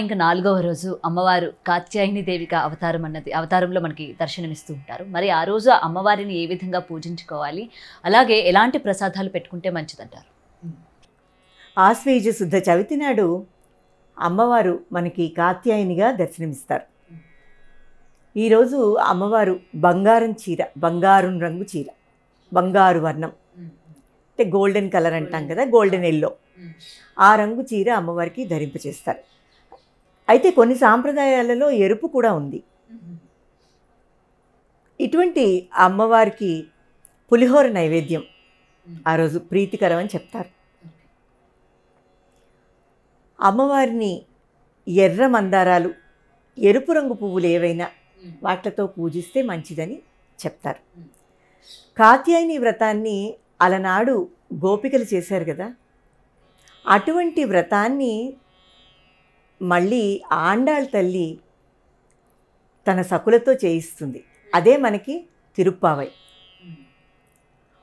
ఇంకా 4వ రోజు అమ్మవారు కాత్యాయని దేవిగా అవతారంలో మనకి దర్శనమిస్తూ ఉంటారు. మరి ఆ రోజు అమ్మవారిని ఏ విధంగా పూజించుకోవాలి, అలాగే ఎలాంటి ప్రసాదాలు పెట్టుకుంటే మంచిదంటారు? ఆశ్వయుజ శుద్ధ చవితి నాడు అమ్మవారు మనకి కాత్యాయనిగా దర్శనమిస్తారు. ఈరోజు అమ్మవారు బంగారం రంగు చీర, బంగారు వర్ణం అంటే గోల్డెన్ కలర్ అంటాం కదా, గోల్డెన్ ఎల్లో, ఆ రంగు చీర అమ్మవారికి ధరింపచేస్తారు. అయితే కొన్ని సాంప్రదాయాలలో ఎరుపు కూడా ఉంది. ఇటువంటి అమ్మవారికి పులిహోర నైవేద్యం ఆ రోజు ప్రీతికరం అని చెప్తారు. అమ్మవారిని ఎర్ర మందారాలు, ఎరుపు రంగు పువ్వులు ఏవైనా వాటితో పూజిస్తే మంచిదని చెప్తారు. కాత్యాయని వ్రతాన్ని అలనాడు గోపికలు చేశారు కదా, అటువంటి వ్రతాన్ని మళ్ళీ ఆండాళ్ తల్లి తన సకులతో చేయిస్తుంది. అదే మనకి తిరుప్పావై.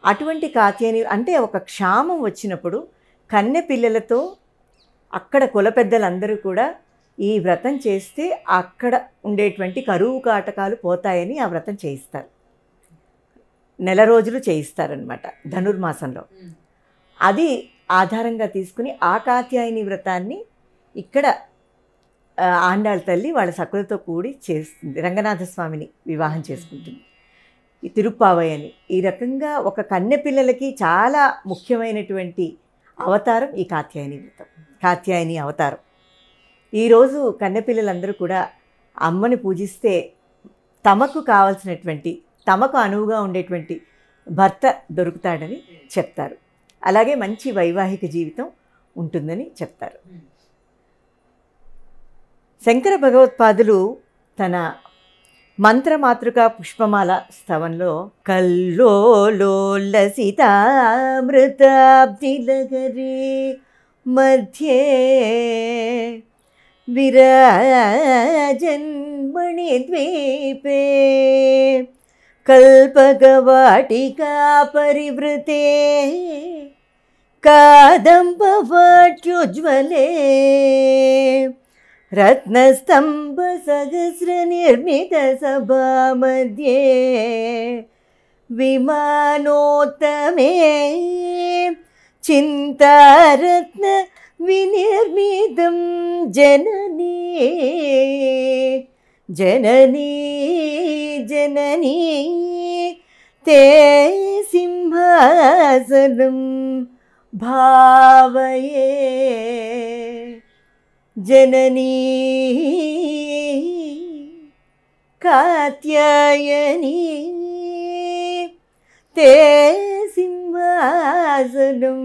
అటువంటి కాత్యాయని అంటే ఒక క్షామం వచ్చినప్పుడు కన్నె పిల్లలతో అక్కడ కుల పెద్దలందరూ కూడా ఈ వ్రతం చేస్తే అక్కడ ఉండేటువంటి కరువు కాటకాలు పోతాయని ఆ వ్రతం చేయిస్తారు. నెల రోజులు చేయిస్తారనమాట ధనుర్మాసంలో. అది ఆధారంగా తీసుకుని ఆ కాత్యాయని వ్రతాన్ని ఇక్కడ ఆండాళ్ తల్లి వాళ్ళ సకులతో కూడి చేస్తుంది. రంగనాథస్వామిని వివాహం చేసుకుంటుంది. ఈ తిరుప్పావై అని ఈ రకంగా ఒక కన్నె పిల్లలకి చాలా ముఖ్యమైనటువంటి అవతారం ఈ కాత్యాయని వ్రతం, కాత్యాయని అవతారం. ఈరోజు కన్నెపిల్లలందరూ కూడా అమ్మని పూజిస్తే తమకు కావాల్సినటువంటి, తమకు అనువుగా ఉండేటువంటి భర్త దొరుకుతాడని చెప్తారు. అలాగే మంచి వైవాహిక జీవితం ఉంటుందని చెప్తారు. శంకర భగవత్పాదులు తన మంత్రమాతృకా పుష్పమాల స్తవంలో కల్లోలసితామృతాబ్దిలగరే మధ్యే విరాజన్మణి ద్వీపే కల్పకవాటికా పరివృతే కాదంబవాట్యుజ్వలే రత్నస్తంభ సహస్ర నిర్మిత సభా మధ్యే విమానోత్తమే చింతారత్న వినిర్మితం జననీ జననీ జననీ తే సింహాసనం భావయే జననీ కాత్యాయని తే సింహాసనం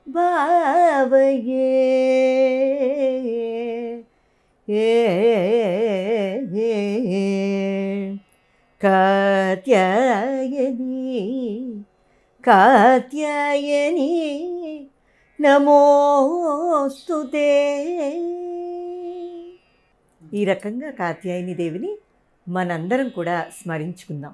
భావయే కాత్యాయని కాత్యాయని నమోస్తుతే. ఈ రకంగా కాత్యాయని దేవిని మనందరం కూడా స్మరించుకుందాం.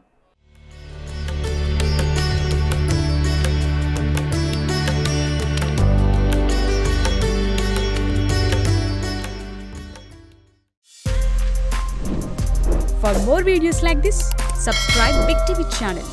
For more videos like this, subscribe Big TV channel.